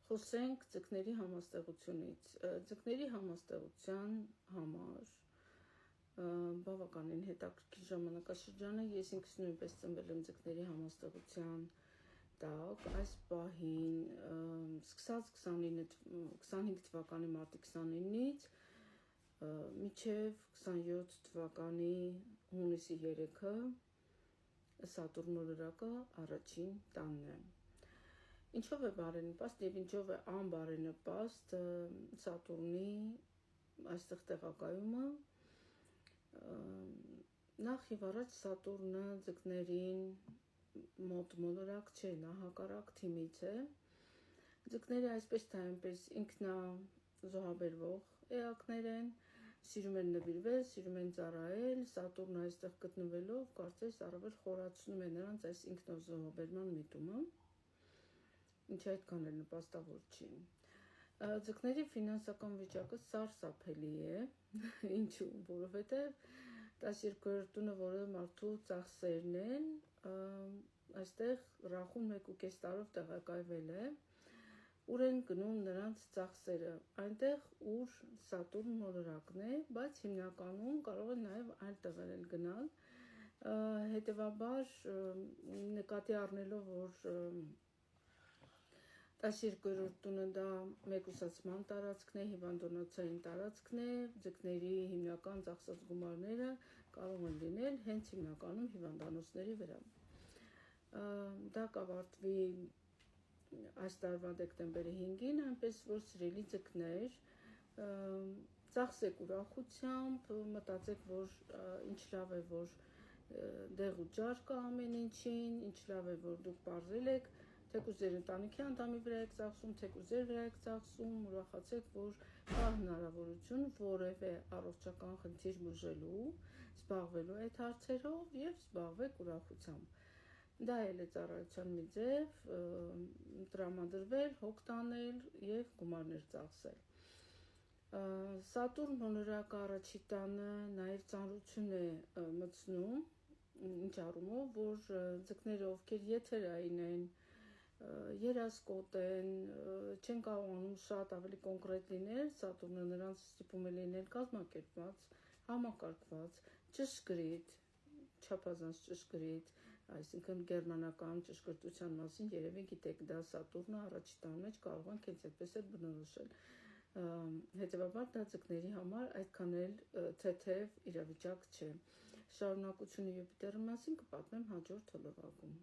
Խոսենք ձկների համաստեղությունից։ Ձկների համաստեղության համար բավականին հետաքրքիր ժամանակաշրջան է։ Ես ինքս նույնպես ծնվել եմ ձկների համաստեղության տակ։ Այս պահին սկսած 25 թվականի մարտի 29-ից մինչև 27 թվականի հունիսի 3-ը Սատուրն օրորակը առաջին տանն է։ Ինչով է բարենպաստ եւ ինչով է անբարենպաստ Սատուրնի այստեղ տեղակայումը։ Նախ եւ առաջ Սատուրնը ձկներին մոտ մոլորակ չէ, նա հակառակ թիմից է։ Ձկները այսպես թե այնպես ինքնազոհաբերվող էակներ են, սիրում են նվիրվել, սիրում են ծառայել, Սատուրնը այստեղ գտնվելով կարծես առավել խորացնում է նրանց այս ինքնազոհաբերման միտումը, ինչը այդքան էլ նպաստավոր չի։ Ձկների ֆինանսական վիճակը սարսափելի է, ինչու, որովհետև 12-րդ տունը, որը մարդու ծախսերն են, այստեղ ռախուն 1.5 տարով տեղակայվել է, ուր են գնում նրանց ծախսերը, այնտեղ ուր Սատուրն մոլորակն է, բայց հիմնականում կարող են նաև այլ տեղեր էլ գնալ, հետևաբար նկատի առնելով, որ 12-րդ տունը դա մեկուսացման տարածքն է, հիվանդանոցային տարածքն է, ձկների հիմնական ծախսած գումարները կարող են լինել հենց հիմնականում հիվանդանոցների վրա։ Դա կավարտվի այս տարվա դեկտեմբերի 5-ին, այնպես որ սիրելի ձկներ, ծախսեք ուրախությամբ, մտածեք, որ ինչ լավ է, որ դեղ ու ջար կա ամեն ինչին, ինչ լավ է, որ դուք պարզել եք, թեկուզ ձեր ընտանիքի անդամի վրա եք ծախսում, թեկուզ ձեր վրա եք ծախսում, ուրախացեք, որ կա հնարավորություն որևէ առողջական խնդիր բուժելու, զբաղվելու այդ հարցերով եւ զբաղվեք ուրախությամբ։ Դա էլ է ծառայության մի ձև, տրամադրվել, հոգ տանել եւ գումարներ ծախսել։ Սատուրն մոլորակը առաջի տանը նաեւ ծանրություն է մտցնում, ինչ առումով, որ ձկները, ովքեր եթերային են, երասկոտ են, չեն կարողանում շատ ավելի կոնկրետ լինել, Սատուրնը նրանց ստիպում է լինել կազմակերպված, համակարգված, ճշգրիտ, չափազանց ճշգրիտ, այսինքն գերմանական ճշգրտության մասին երևի գիտեք, դա Սատուրնը առաջի տան մեջ կարող ենք հենց այդպես էլ բնորոշել։ Հետևաբար դա ձկների համար այդքան էլ թեթև իրավիճակ չէ։ Շարունակությունը Յուպիտերի մասին կպատմեմ հաջորդ հոլովակում։